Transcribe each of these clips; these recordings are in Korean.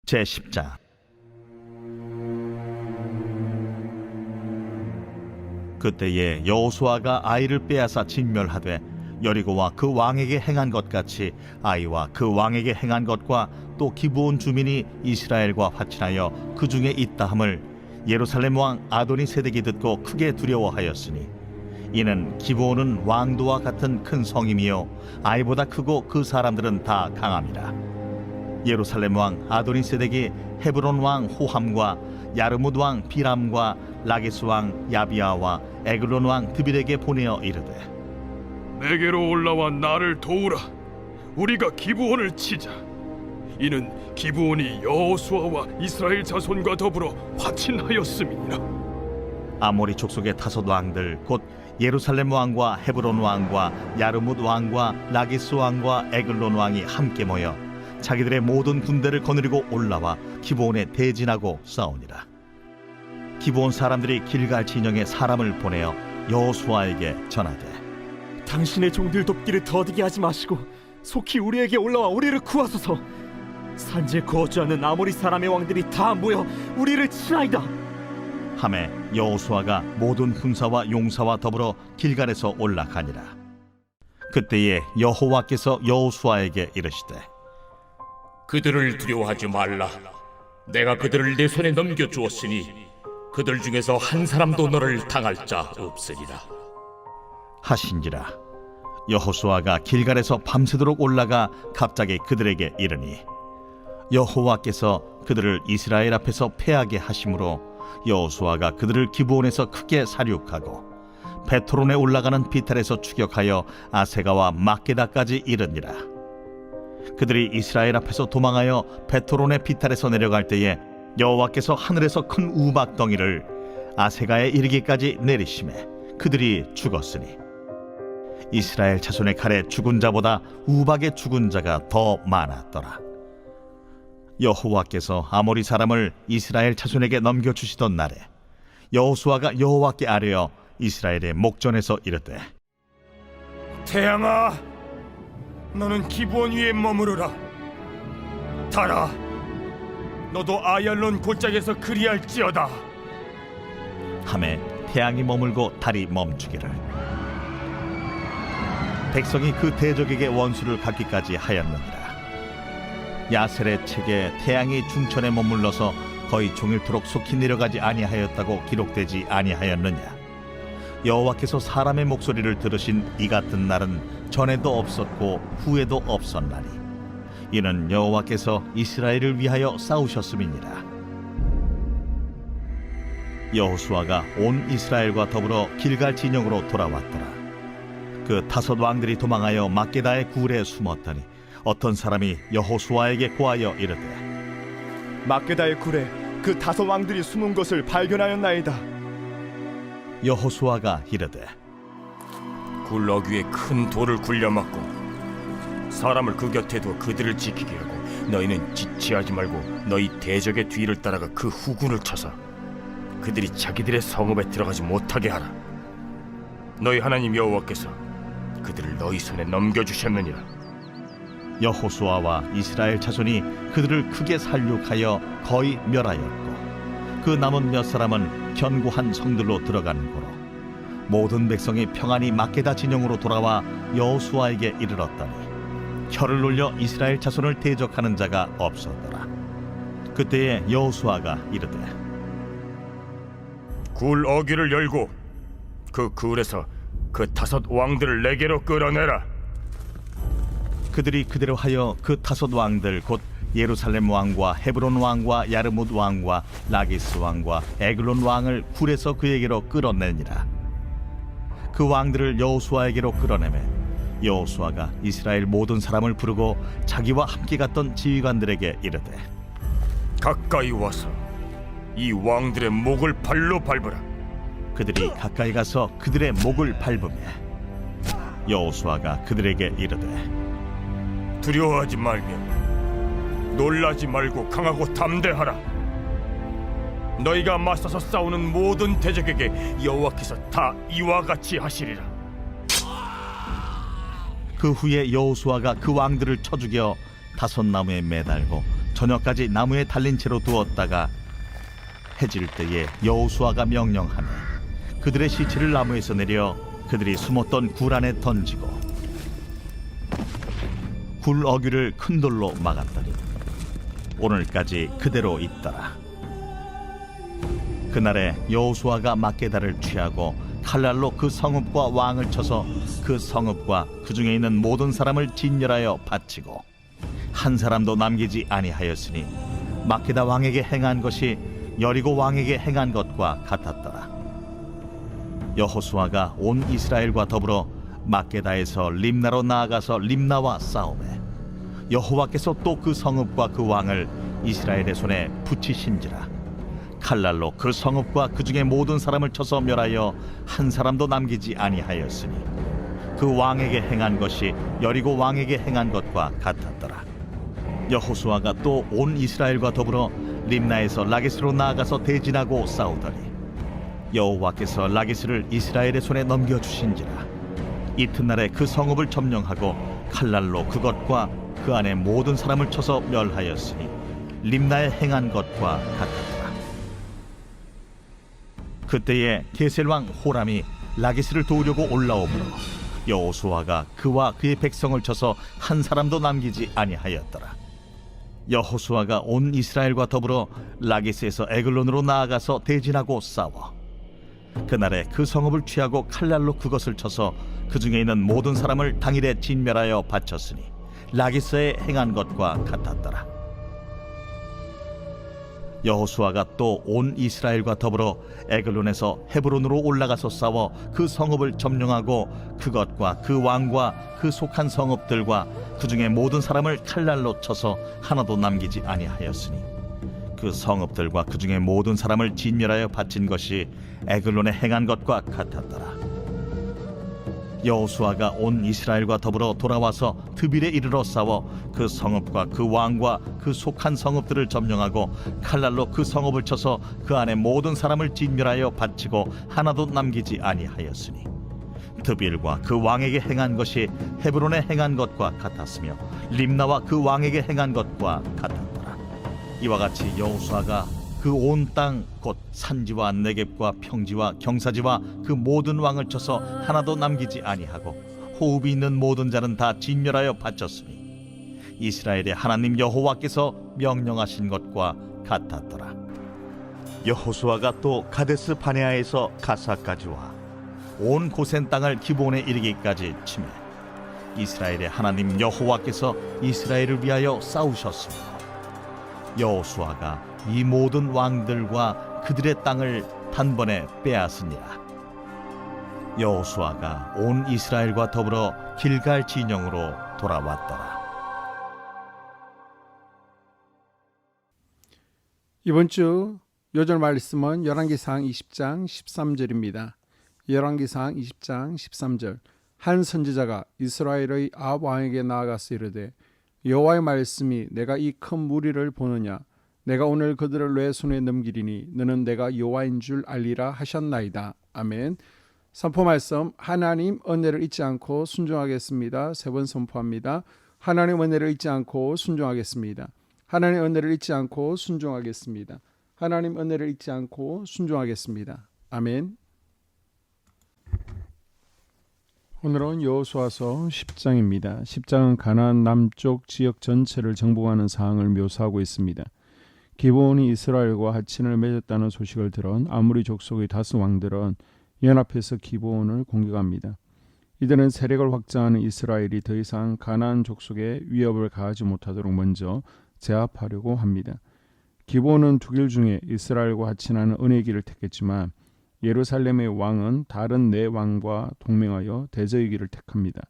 제10장. 그때에 여호수아가 아이를 빼앗아 진멸하되 여리고와 그 왕에게 행한 것 같이 아이와 그 왕에게 행한 것과 또 기브온 주민이 이스라엘과 화친하여 그 중에 있다함을 예루살렘 왕 아도니세덱이 듣고 크게 두려워하였으니 이는 기브온은 왕도와 같은 큰 성임이요 아이보다 크고 그 사람들은 다 강함이라. 예루살렘 왕 아도니세덱이 헤브론 왕 호함과 야르뭇 왕 비람과 라기스 왕 야비아와 에글론 왕 드빌에게 보내어 이르되, 내게로 올라와 나를 도우라. 우리가 기브온을 치자. 이는 기브온이 여호수아와 이스라엘 자손과 더불어 화친하였음이니라. 아모리 족속의 다섯 왕들 곧 예루살렘 왕과 헤브론 왕과 야르뭇 왕과 라기스 왕과 에글론 왕이 함께 모여 자기들의 모든 군대를 거느리고 올라와 기브온에 대진하고 싸우니라. 기브온 사람들이 길갈 진영에 사람을 보내어 여호수아에게 전하되, 당신의 종들 돕기를 더디게 하지 마시고 속히 우리에게 올라와 우리를 구하소서. 산지에 거주하는 아모리 사람의 왕들이 다 모여 우리를 치나이다. 하매 여호수아가 모든 군사와 용사와 더불어 길갈에서 올라가니라. 그때에 여호와께서 여호수아에게 이르시되, 그들을 두려워하지 말라. 내가 그들을 내 손에 넘겨주었으니 그들 중에서 한 사람도 너를 당할 자 없으리라 하신지라. 여호수아가 길갈에서 밤새도록 올라가 갑자기 그들에게 이르니 여호와께서 그들을 이스라엘 앞에서 패하게 하심으로 여호수아가 그들을 기브온에서 크게 사륙하고 베토론에 올라가는 비탈에서 추격하여 아세가와 막게다까지 이르니라. 그들이 이스라엘 앞에서 도망하여 베토론의 비탈에서 내려갈 때에 여호와께서 하늘에서 큰 우박 덩이를 아세가에 이르기까지 내리심에 그들이 죽었으니 이스라엘 자손의 칼에 죽은 자보다 우박에 죽은 자가 더 많았더라. 여호와께서 아모리 사람을 이스라엘 자손에게 넘겨주시던 날에 여호수아가 여호와께 아뢰어 이스라엘의 목전에서 이르되, 태양아, 너는 기브온 위에 머무르라. 달아, 너도 아얄론 골짜기에서 그리할지어다. 하매 태양이 머물고 달이 멈추기를. 백성이 그 대적에게 원수를 갚기까지 하였느니라. 야셀의 책에 태양이 중천에 머물러서 거의 종일토록 속히 내려가지 아니하였다고 기록되지 아니하였느냐. 여호와께서 사람의 목소리를 들으신 이 같은 날은 전에도 없었고 후에도 없었나니 이는 여호와께서 이스라엘을 위하여 싸우셨음이니라. 여호수아가 온 이스라엘과 더불어 길갈 진영으로 돌아왔더라. 그 다섯 왕들이 도망하여 막게다의 굴에 숨었더니 어떤 사람이 여호수아에게 고하여 이르되, 막게다의 굴에 그 다섯 왕들이 숨은 것을 발견하였나이다. 여호수아가 이르되, 굴 어귀에 큰 돌을 굴려막고 사람을 그 곁에 두어 그들을 지키게 하고 너희는 지체하지 말고 너희 대적의 뒤를 따라가 그 후군을 쳐서 그들이 자기들의 성읍에 들어가지 못하게 하라. 너희 하나님 여호와께서 그들을 너희 손에 넘겨주셨느니라. 여호수아와 이스라엘 자손이 그들을 크게 살육하여 거의 멸하였고 그 남은 몇 사람은 견고한 성들로 들어간 고로 모든 백성이 평안히 막게다 진영으로 돌아와 여호수아에게 이르렀더니 혀를 놀려 이스라엘 자손을 대적하는 자가 없었더라. 그때에 여호수아가 이르되, 굴 어귀를 열고 그 굴에서 그 다섯 왕들을 내게로 끌어내라. 그들이 그대로 하여 그 다섯 왕들 곧 예루살렘 왕과 헤브론 왕과 야르뭇 왕과 라기스 왕과 에글론 왕을 굴에서 그에게로 끌어내니라. 그 왕들을 여호수아에게로 끌어내매 여호수아가 이스라엘 모든 사람을 부르고 자기와 함께 갔던 지휘관들에게 이르되, 가까이 와서 이 왕들의 목을 발로 밟으라. 그들이 가까이 가서 그들의 목을 밟으며 여호수아가 그들에게 이르되, 두려워하지 말며 놀라지 말고 강하고 담대하라. 너희가 맞서서 싸우는 모든 대적에게 여호와께서 다 이와 같이 하시리라. 그 후에 여호수아가 그 왕들을 쳐 죽여 다섯 나무에 매달고 저녁까지 나무에 달린 채로 두었다가 해질 때에 여호수아가 명령하며 그들의 시체를 나무에서 내려 그들이 숨었던 굴 안에 던지고 굴 어귀를 큰 돌로 막았더니 오늘까지 그대로 있더라. 그날에 여호수아가 막게다를 취하고 칼날로 그 성읍과 왕을 쳐서 그 성읍과 그 중에 있는 모든 사람을 진멸하여 바치고 한 사람도 남기지 아니하였으니 막게다 왕에게 행한 것이 여리고 왕에게 행한 것과 같았더라. 여호수아가 온 이스라엘과 더불어 막게다에서 림나로 나아가서 림나와 싸우매 여호와께서 또 그 성읍과 그 왕을 이스라엘의 손에 붙이신지라. 칼날로 그 성읍과 그 중에 모든 사람을 쳐서 멸하여 한 사람도 남기지 아니하였으니 그 왕에게 행한 것이 여리고 왕에게 행한 것과 같았더라. 여호수아가 또 온 이스라엘과 더불어 림나에서 라기스로 나아가서 대진하고 싸우더니 여호와께서 라기스를 이스라엘의 손에 넘겨주신지라. 이튿날에 그 성읍을 점령하고 칼날로 그것과 그 안에 모든 사람을 쳐서 멸하였으니 림나에 행한 것과 같았더라. 그때에 게셀 왕 호람이 라기스를 도우려고 올라오므로 여호수아가 그와 그의 백성을 쳐서 한 사람도 남기지 아니하였더라. 여호수아가 온 이스라엘과 더불어 라기스에서 에글론으로 나아가서 대진하고 싸워 그날에 그 성읍을 취하고 칼날로 그것을 쳐서 그 중에 있는 모든 사람을 당일에 진멸하여 바쳤으니 라기스에 행한 것과 같았더라. 여호수아가 또 온 이스라엘과 더불어 에글론에서 헤브론으로 올라가서 싸워 그 성읍을 점령하고 그것과 그 왕과 그 속한 성읍들과 그 중에 모든 사람을 칼날로 쳐서 하나도 남기지 아니하였으니 그 성읍들과 그 중에 모든 사람을 진멸하여 바친 것이 에글론에 행한 것과 같았더라. 여호수아가 온 이스라엘과 더불어 돌아와서 드빌에 이르러 싸워 그 성읍과 그 왕과 그 속한 성읍들을 점령하고 칼날로 그 성읍을 쳐서 그 안에 모든 사람을 진멸하여 바치고 하나도 남기지 아니하였으니 드빌과 그 왕에게 행한 것이 헤브론에 행한 것과 같았으며 림나와 그 왕에게 행한 것과 같았더라. 이와 같이 여호수아가 그 온 땅 곧 산지와 네겝과 평지와 경사지와 그 모든 왕을 쳐서 하나도 남기지 아니하고 호흡이 있는 모든 자는 다 진멸하여 바쳤으니 이스라엘의 하나님 여호와께서 명령하신 것과 같았더라. 여호수아가 또 가데스 바네아에서 가사까지 와 온 고센 땅을 기브온에 이르기까지 치매 이스라엘의 하나님 여호와께서 이스라엘을 위하여 싸우셨으며 여호수아가 이 모든 왕들과 그들의 땅을 단번에 빼앗으니라. 여호수아가 온 이스라엘과 더불어 길갈 진영으로 돌아왔더라. 이번 주 요절 말씀은 열왕기상 20장 13절입니다. 열왕기상 20장 13절. 한 선지자가 이스라엘의 아합 왕에게 나아가서 이르되 여호와의 말씀이 내가 이 큰 무리를 보느냐 내가 오늘 그들을 내 손에 넘기리니 너는 내가 여호와인 줄 알리라 하셨나이다. 아멘. 선포 말씀. 하나님 은혜를 잊지 않고 순종하겠습니다. 세 번 선포합니다. 하나님 은혜를 잊지 않고 순종하겠습니다. 하나님 은혜를 잊지 않고 순종하겠습니다. 하나님 은혜를 잊지 않고 순종하겠습니다. 아멘. 오늘은 여호수아서 10장입니다. 10장은 가나안 남쪽 지역 전체를 정복하는 사항을 묘사하고 있습니다. 기브온이 이스라엘과 하친을 맺었다는 소식을 들은 아모리 족속의 다수 왕들은 연합해서 기브온을 공격합니다. 이들은 세력을 확장하는 이스라엘이 더 이상 가나안 족속에 위협을 가하지 못하도록 먼저 제압하려고 합니다. 기브온은 두 길 중에 이스라엘과 하친하는 은혜의 길을 택했지만 예루살렘의 왕은 다른 네 왕과 동맹하여 대저의 길을 택합니다.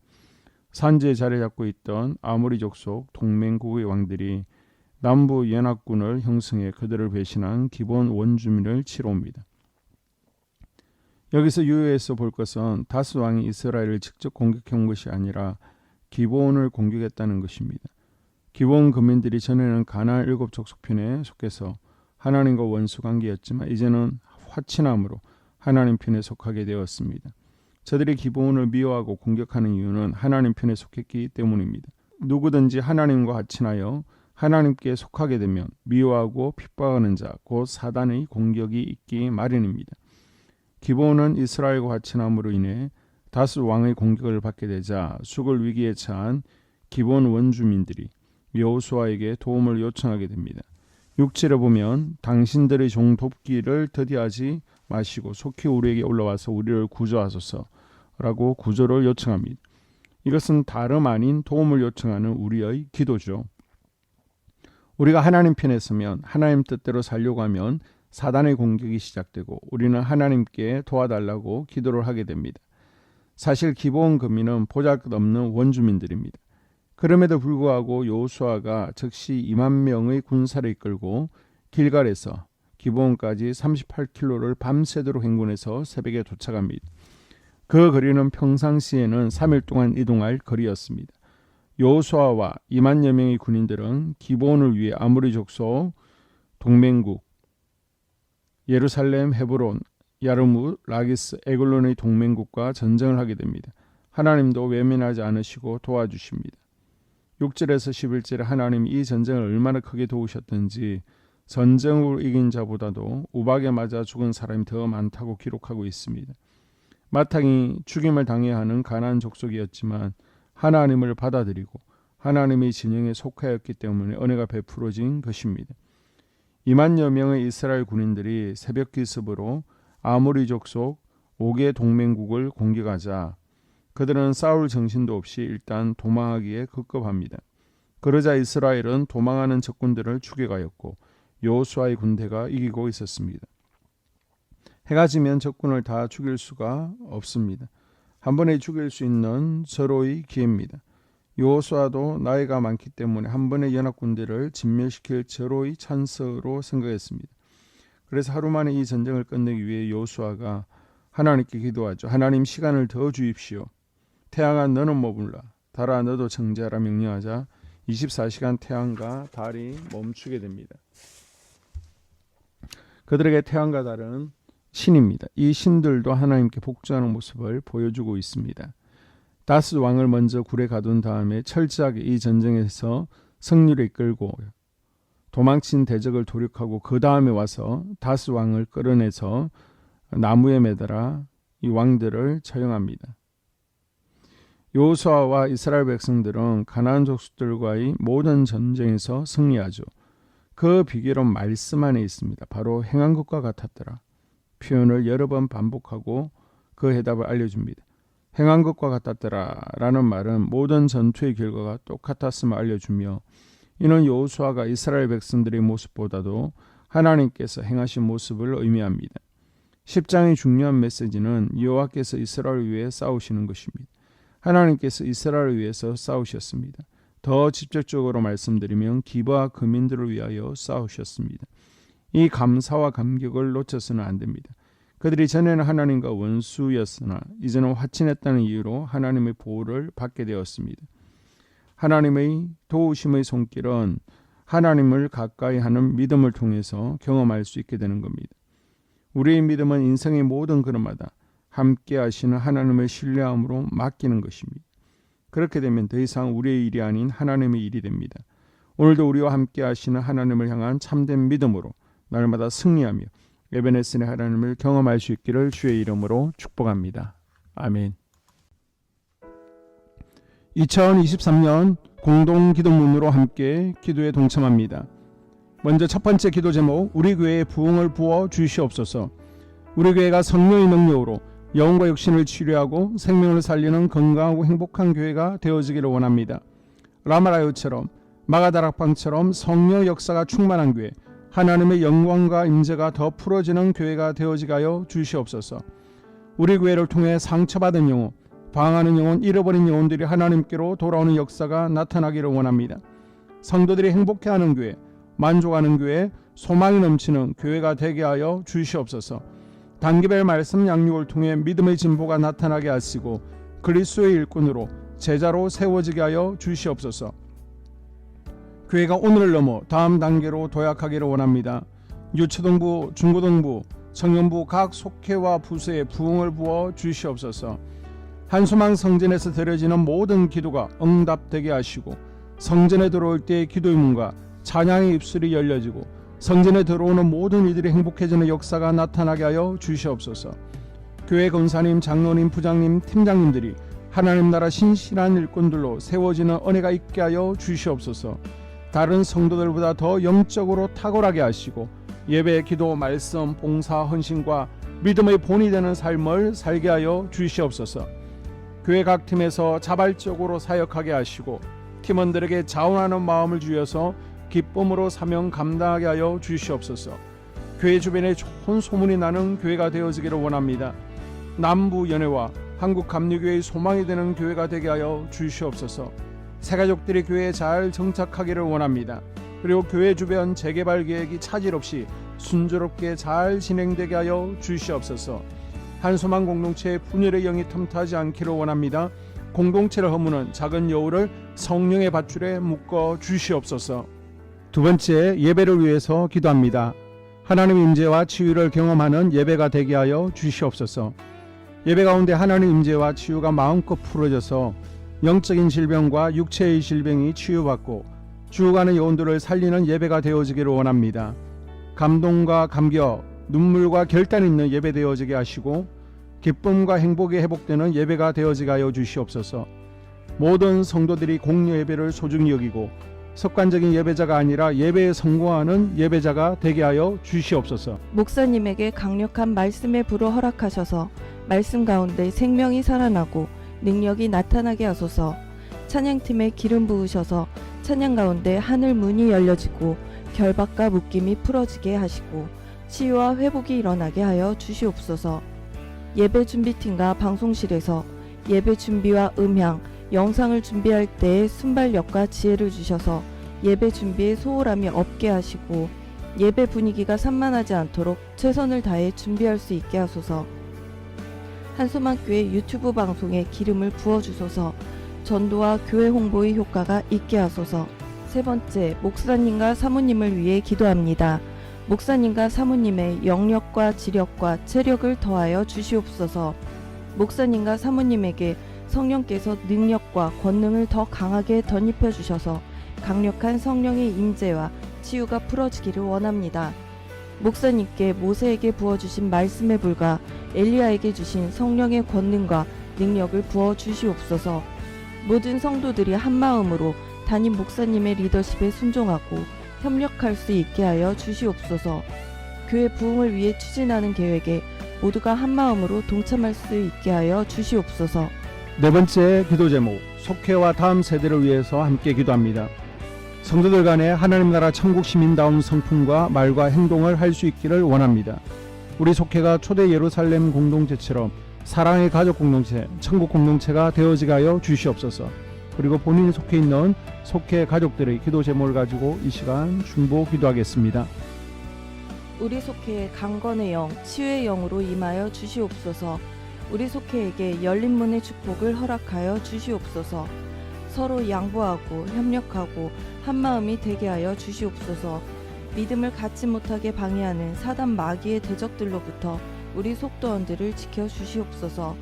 산지에 자리 잡고 있던 아모리 족속 동맹국의 왕들이 남부 연합군을 형성해 그들을 배신한 기브온 원주민을 치러 옵니다. 여기서 유효해서 볼 것은 다스 왕이 이스라엘을 직접 공격해 온 것이 아니라 기브온을 공격했다는 것입니다. 기브온 거민들이 전에는 가나안 7족속편에 속해서 하나님과 원수 관계였지만 이제는 화친함으로 하나님 편에 속하게 되었습니다. 저들이 기브온을 미워하고 공격하는 이유는 하나님 편에 속했기 때문입니다. 누구든지 하나님과 화친하여 하나님께 속하게 되면 미워하고 핍박하는 자, 곧 사단의 공격이 있기 마련입니다. 기브온은 이스라엘과 화친함으로 인해 다스 왕의 공격을 받게 되자 수골 위기에 처한 기브온 원주민들이 여호수아에게 도움을 요청하게 됩니다. 6절에 보면 당신들의 종 돕기를 더디하지 마시고 속히 우리에게 올라와서 우리를 구조하소서라고 구조를 요청합니다. 이것은 다름 아닌 도움을 요청하는 우리의 기도죠. 우리가 하나님 편에 서면 하나님 뜻대로 살려고 하면 사단의 공격이 시작되고 우리는 하나님께 도와달라고 기도를 하게 됩니다. 사실 기브온 거민은 보잘것없는 원주민들입니다. 그럼에도 불구하고 여호수아가 즉시 2만 명의 군사를 이끌고 길갈에서 기브온까지 38km를 밤새도록 행군해서 새벽에 도착합니다. 그 거리는 평상시에는 3일 동안 이동할 거리였습니다. 여호수아와 2만여 명의 군인들은 기브온을 위해 아모리 족속 동맹국 예루살렘, 헤브론, 야르뭇, 라기스, 에글론의 동맹국과 전쟁을 하게 됩니다. 하나님도 외면하지 않으시고 도와주십니다. 6절에서 11절에 하나님이 이 전쟁을 얼마나 크게 도우셨던지 전쟁으로 이긴 자보다도 우박에 맞아 죽은 사람이 더 많다고 기록하고 있습니다. 마탕이 죽임을 당해야 하는 가나안 족속이었지만 하나님을 받아들이고 하나님의 진영에 속하였기 때문에 은혜가 베풀어진 것입니다. 2만여 명의 이스라엘 군인들이 새벽 기습으로 아모리 족속 5개 동맹국을 공격하자 그들은 싸울 정신도 없이 일단 도망하기에 급급합니다. 그러자 이스라엘은 도망하는 적군들을 추격하였고 여호수아의 군대가 이기고 있었습니다. 해가 지면 적군을 다 죽일 수가 없습니다. 한 번에 죽일 수 있는 절호의 기회입니다. 여호수아도 나이가 많기 때문에 한 번에 연합군대를 진멸시킬 절호의 찬스로 생각했습니다. 그래서 하루 만에 이 전쟁을 끝내기 위해 여호수아가 하나님께 기도하죠. 하나님 시간을 더 주십시오. 태양아 너는 머물라. 달아 너도 정죄하라 명령하자 24시간 태양과 달이 멈추게 됩니다. 그들에게 태양과 달은 신입니다. 이 신들도 하나님께 복종하는 모습을 보여주고 있습니다. 다스 왕을 먼저 굴에 가둔 다음에 철저하게 이 전쟁에서 승리를 이끌고 도망친 대적을 도륙하고 그 다음에 와서 다스 왕을 끌어내서 나무에 매달아 이 왕들을 처형합니다. 여호수아와 이스라엘 백성들은 가나안 족속들과의 모든 전쟁에서 승리하죠. 그 비결은 말씀 안에 있습니다. 바로 행한 것과 같았더라. 표현을 여러 번 반복하고 그 해답을 알려줍니다. 행한 것과 같았더라 라는 말은 모든 전투의 결과가 똑같았음을 알려주며 이는 여호수아가 이스라엘 백성들의 모습보다도 하나님께서 행하신 모습을 의미합니다. 10장의 중요한 메시지는 여호와께서 이스라엘을 위해 싸우시는 것입니다. 하나님께서 이스라엘을 위해서 싸우셨습니다. 더 직접적으로 말씀드리면 기브아 거민들을 위하여 싸우셨습니다. 이 감사와 감격을 놓쳐서는 안 됩니다. 그들이 전에는 하나님과 원수였으나 이제는 화친했다는 이유로 하나님의 보호를 받게 되었습니다. 하나님의 도우심의 손길은 하나님을 가까이 하는 믿음을 통해서 경험할 수 있게 되는 겁니다. 우리의 믿음은 인생의 모든 걸음마다 함께 하시는 하나님을 신뢰함으로 맡기는 것입니다. 그렇게 되면 더 이상 우리의 일이 아닌 하나님의 일이 됩니다. 오늘도 우리와 함께 하시는 하나님을 향한 참된 믿음으로 날마다 승리하며 에베네스의 하나님을 경험할 수 있기를 주의 이름으로 축복합니다. 아멘. 2023년 공동기도문으로 함께 기도에 동참합니다. 먼저 첫 번째 기도 제목, 우리 교회에 부흥을 부어 주시옵소서. 우리 교회가 성령의 능력으로 영혼과 육신을 치료하고 생명을 살리는 건강하고 행복한 교회가 되어지기를 원합니다. 라마라요처럼 마가다락방처럼 성령 역사가 충만한 교회, 하나님의 영광과 임재가 더 풀어지는 교회가 되어지게 하여 주시옵소서. 우리 교회를 통해 상처받은 영혼, 방황하는 영혼, 잃어버린 영혼들이 하나님께로 돌아오는 역사가 나타나기를 원합니다. 성도들이 행복해하는 교회, 만족하는 교회, 소망이 넘치는 교회가 되게 하여 주시옵소서. 단기별 말씀 양육을 통해 믿음의 진보가 나타나게 하시고 그리스도의 일꾼으로 제자로 세워지게 하여 주시옵소서. 교회가 오늘을 넘어 다음 단계로 도약하기를 원합니다. 유초등부, 중고등부, 청년부 각 속회와 부서에 부흥을 부어 주시옵소서. 한소망 성전에서 드려지는 모든 기도가 응답되게 하시고 성전에 들어올 때의 기도의 문과 찬양의 입술이 열려지고 성전에 들어오는 모든 이들이 행복해지는 역사가 나타나게 하여 주시옵소서. 교회 권사님, 장로님, 부장님, 팀장님들이 하나님 나라 신실한 일꾼들로 세워지는 은혜가 있게 하여 주시옵소서. 다른 성도들보다 더 영적으로 탁월하게 하시고 예배, 기도, 말씀, 봉사, 헌신과 믿음의 본이 되는 삶을 살게 하여 주시옵소서. 교회 각 팀에서 자발적으로 사역하게 하시고 팀원들에게 자원하는 마음을 주셔서 기쁨으로 사명 감당하게 하여 주시옵소서. 교회 주변에 좋은 소문이 나는 교회가 되어지기를 원합니다. 남부 연회와 한국 감리교회의 소망이 되는 교회가 되게 하여 주시옵소서. 새가족들이 교회에 잘 정착하기를 원합니다. 그리고 교회 주변 재개발 계획이 차질 없이 순조롭게 잘 진행되게 하여 주시옵소서. 한소망 공동체의 분열의 영이 틈타지 않기를 원합니다. 공동체를 허무는 작은 여우를 성령의 밧줄에 묶어 주시옵소서. 두 번째, 예배를 위해서 기도합니다. 하나님 임재와 치유를 경험하는 예배가 되게 하여 주시옵소서. 예배 가운데 하나님 임재와 치유가 마음껏 풀어져서 영적인 질병과 육체의 질병이 치유받고 죽어가는 영혼들을 살리는 예배가 되어지기를 원합니다. 감동과 감격, 눈물과 결단 있는 예배 되어지게 하시고 기쁨과 행복이 회복되는 예배가 되어지게 하여 주시옵소서. 모든 성도들이 공유 예배를 소중히 여기고 습관적인 예배자가 아니라 예배에 성공하는 예배자가 되게 하여 주시옵소서. 목사님에게 강력한 말씀의 불을 허락하셔서 말씀 가운데 생명이 살아나고 능력이 나타나게 하소서. 찬양팀에 기름 부으셔서 찬양 가운데 하늘 문이 열려지고 결박과 묶임이 풀어지게 하시고 치유와 회복이 일어나게 하여 주시옵소서. 예배 준비팀과 방송실에서 예배 준비와 음향, 영상을 준비할 때의 순발력과 지혜를 주셔서 예배 준비에 소홀함이 없게 하시고 예배 분위기가 산만하지 않도록 최선을 다해 준비할 수 있게 하소서. 한소망교회 유튜브 방송에 기름을 부어주소서. 전도와 교회 홍보의 효과가 있게 하소서. 세 번째, 목사님과 사모님을 위해 기도합니다. 목사님과 사모님의 영력과 지력과 체력을 더하여 주시옵소서. 목사님과 사모님에게 성령께서 능력과 권능을 더 강하게 덧입혀 주셔서 강력한 성령의 임재와 치유가 풀어지기를 원합니다. 목사님께 모세에게 부어주신 말씀의 불과 엘리야에게 주신 성령의 권능과 능력을 부어 주시옵소서. 모든 성도들이 한마음으로 담임 목사님의 리더십에 순종하고 협력할 수 있게 하여 주시옵소서. 교회 부흥을 위해 추진하는 계획에 모두가 한마음으로 동참할 수 있게 하여 주시옵소서. 네 번째 기도 제목, 속회와 다음 세대를 위해서 함께 기도합니다. 성도들 간에 하나님 나라 천국 시민다운 성품과 말과 행동을 할 수 있기를 원합니다. 우리 속회가 초대 예루살렘 공동체처럼 사랑의 가족 공동체, 천국 공동체가 되어지게 하여 주시옵소서. 그리고 본인이 속해 있는 속회 가족들의 기도 제목을 가지고 이 시간 중보 기도하겠습니다. 우리 속회에 강건의 영, 치유의 영으로 임하여 주시옵소서. 우리 속회에게 열린 문의 축복을 허락하여 주시옵소서. 서로 양보하고 협력하고 한마음이 되게 하여 주시옵소서. 믿음을 갖지 못하게 방해하는 사단 마귀의 대적들로부터 우리 속도원들을 지켜 주시옵소서.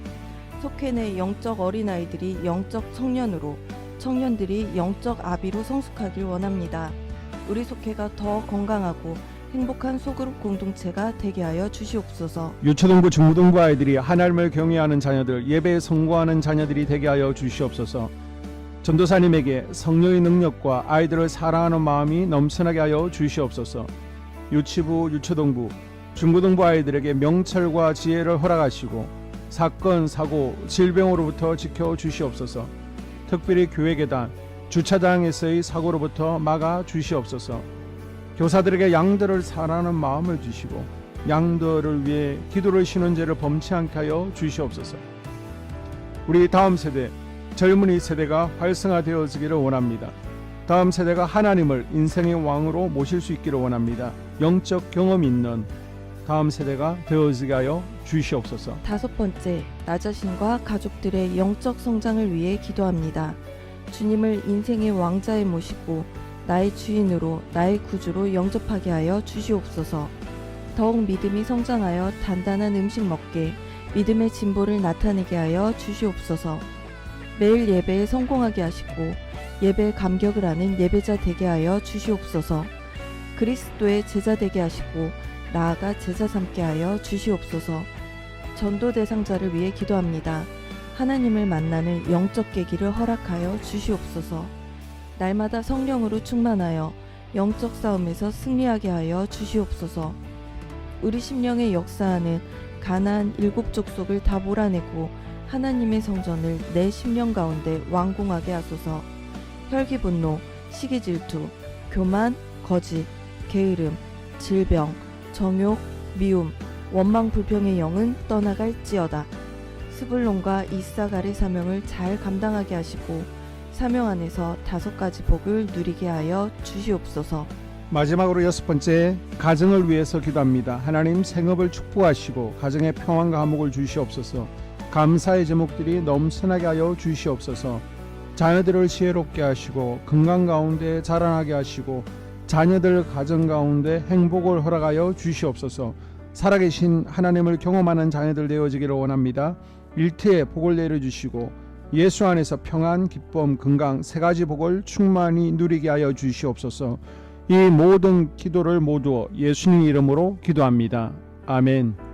속회 내 영적 어린아이들이 영적 청년으로, 청년들이 영적 아비로 성숙하길 원합니다. 우리 속회가 더 건강하고 행복한 소그룹 공동체가 되게 하여 주시옵소서. 유초등부 중고등부 아이들이 하나님을 경외하는 자녀들, 예배에 성공하는 자녀들이 되게 하여 주시옵소서. 전도사님에게 성령의 능력과 아이들을 사랑하는 마음이 넘쳐나게 하여 주시옵소서. 유치부, 유초등부, 중고등부 아이들에게 명철과 지혜를 허락하시고 사건, 사고, 질병으로부터 지켜 주시옵소서. 특별히 교회 계단, 주차장에서의 사고로부터 막아 주시옵소서. 교사들에게 양들을 사랑하는 마음을 주시고 양들을 위해 기도를 쉬는 죄를 범치 않게 하여 주시옵소서. 우리 다음 세대, 젊은이 세대가 활성화되어지기를 원합니다. 다음 세대가 하나님을 인생의 왕으로 모실 수 있기를 원합니다. 영적 경험이 있는 다음 세대가 되어지게 하여 주시옵소서. 다섯 번째, 나 자신과 가족들의 영적 성장을 위해 기도합니다. 주님을 인생의 왕자에 모시고 나의 주인으로, 나의 구주로 영접하게 하여 주시옵소서. 더욱 믿음이 성장하여 단단한 음식 먹게 믿음의 진보를 나타내게 하여 주시옵소서. 매일 예배에 성공하게 하시고 예배 감격을 하는 예배자 되게 하여 주시옵소서. 그리스도의 제자 되게 하시고 나아가 제자 삼게 하여 주시옵소서. 전도 대상자를 위해 기도합니다. 하나님을 만나는 영적 계기를 허락하여 주시옵소서. 날마다 성령으로 충만하여 영적 싸움에서 승리하게 하여 주시옵소서. 우리 심령에 역사하는 가나안 7 족속을 다 몰아내고 하나님의 성전을 내 심령 가운데 완공하게 하소서. 혈기 분노, 시기 질투, 교만, 거짓, 게으름, 질병, 정욕, 미움, 원망 불평의 영은 떠나갈지어다. 스불론과 이사갈의 사명을 잘 감당하게 하시고 사명 안에서 5가지 복을 누리게 하여 주시옵소서. 마지막으로 6번째, 가정을 위해서 기도합니다. 하나님 생업을 축복하시고 가정에 평안과 화목을 주시옵소서. 감사의 제목들이 넘쳐나게 하여 주시옵소서. 자녀들을 지혜롭게 하시고 건강 가운데 자라나게 하시고 자녀들 가정 가운데 행복을 허락하여 주시옵소서. 살아계신 하나님을 경험하는 자녀들 되어지기를 원합니다. 일터에 복을 내려주시고 예수 안에서 평안, 기쁨, 건강 3가지 복을 충만히 누리게 하여 주시옵소서. 이 모든 기도를 모두 예수님 이름으로 기도합니다. 아멘.